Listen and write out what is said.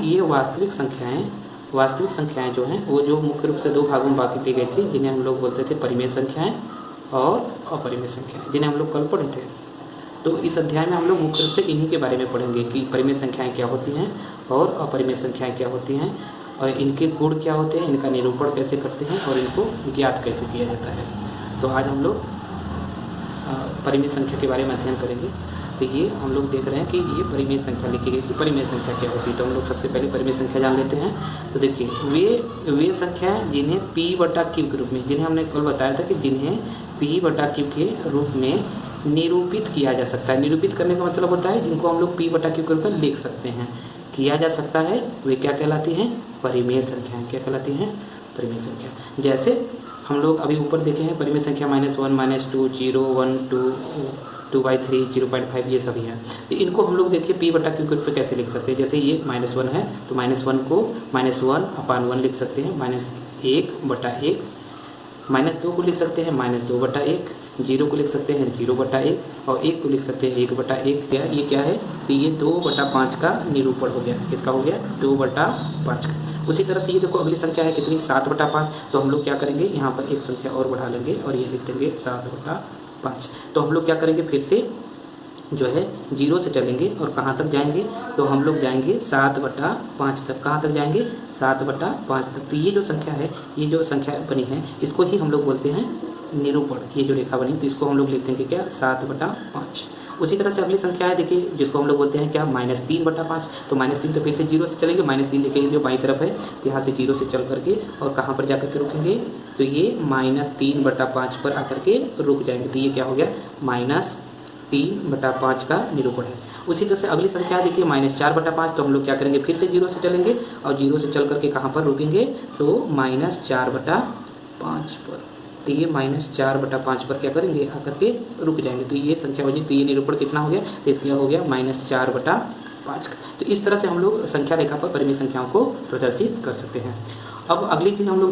ये वास्तविक संख्याएं जो हैं वो जो मुख्य रूप से दो भागों में बांटी गई थी, जिन्हें हम लोग बोलते थे परिमेय संख्याएं और अपरिमेय संख्याएं, जिन्हें हम लोग कल पढ़े थे। तो इस अध्याय में हम लोग मुख्य रूप से इन्हीं के बारे में पढ़ेंगे कि परिमेय संख्याएं क्या होती हैं और अपरिमेय संख्याएं क्या होती हैं, और इनके गुण क्या होते हैं, इनका निरूपण कैसे करते हैं और इनको ज्ञात कैसे किया जाता है। तो आज हम लोग परिमेय संख्या के बारे में अध्ययन करेंगे। तो ये हम लोग देख रहे हैं कि ये परिमेय संख्या लिखी गई कि परिमेय संख्या क्या होती है। तो हम लोग सबसे पहले परिमेय संख्या जान लेते हैं। तो देखिए वे संख्याएं जिन्हें P/Q के रूप में, जिन्हें हमने कल बताया था कि जिन्हें P/Q के रूप में निरूपित किया जा सकता है। निरूपित करने का मतलब होता है जिनको हम लोग P/Q के रूप में लिख सकते हैं, किया जा सकता है, वे क्या कहलाती हैं? परिमेय संख्याएं। क्या कहलाती हैं? परिमेय संख्या। जैसे हम लोग अभी ऊपर देखे हैं परिमेय संख्या -1, -2, 0, 1, 2/3, 0.5 ये सभी हैं। तो इनको हम लोग देखिए P/Q के रूप में कैसे लिख सकते हैं। जैसे ये -1 है तो -1 को -1/1 लिख सकते हैं, -1/1, -2 को लिख सकते हैं -2/1, 0 को लिख सकते हैं 0/1 और 1 को लिख सकते हैं 1/1। ये क्या है? तो ये 2/5 का निरूपण हो गया। किसका हो गया? 2/5 का। उसी तरह से ये देखो अगली संख्या है कितनी? 7/5। तो हम लोग क्या करेंगे, यहाँ पर एक संख्या और बढ़ा लेंगे और ये लिख देंगे 7/5। तो हम लोग क्या करेंगे, फिर से जो है 0 से चलेंगे और कहाँ तक जाएंगे? तो हम लोग जाएंगे 7/5 तक। कहाँ तक जाएंगे? 7/5 तक। तो ये जो संख्या है, ये जो संख्या बनी है, इसको ही हम लोग बोलते हैं निरूपण। ये जो रेखा बनी तो इसको हम लोग लिखते हैं क्या? 7/5। उसी तरह से अगली संख्या है देखिए, जिसको हम लोग बोलते हैं क्या? -3/5। तो -3 तो फिर से 0 से चलेंगे। -3 देखिए जो बाईं तरफ है, तो यहाँ से 0 से चल करके और कहाँ पर जा करके रुकेंगे? तो ये -3/5 पर आकर के रुक जाएंगे। तो ये क्या हो गया? -3/5 का निरूपण है। उसी तरह से अगली संख्या देखिए -4/5। तो हम लोग क्या करेंगे, फिर से 0 से चलेंगे और 0 से चल करके कहाँ पर रुकेंगे? तो -4/5 पर। तो ये -4/5 पर क्या करेंगे? आकर के रुक जाएंगे। तो ये संख्या बनी। तो ये निरूपण कितना हो गया? तो इसका हो गया -4/5 का। तो इस तरह से हम लोग संख्या रेखा पर परिमेय संख्याओं को प्रदर्शित कर सकते हैं। अब अगली चीज़ हम लोग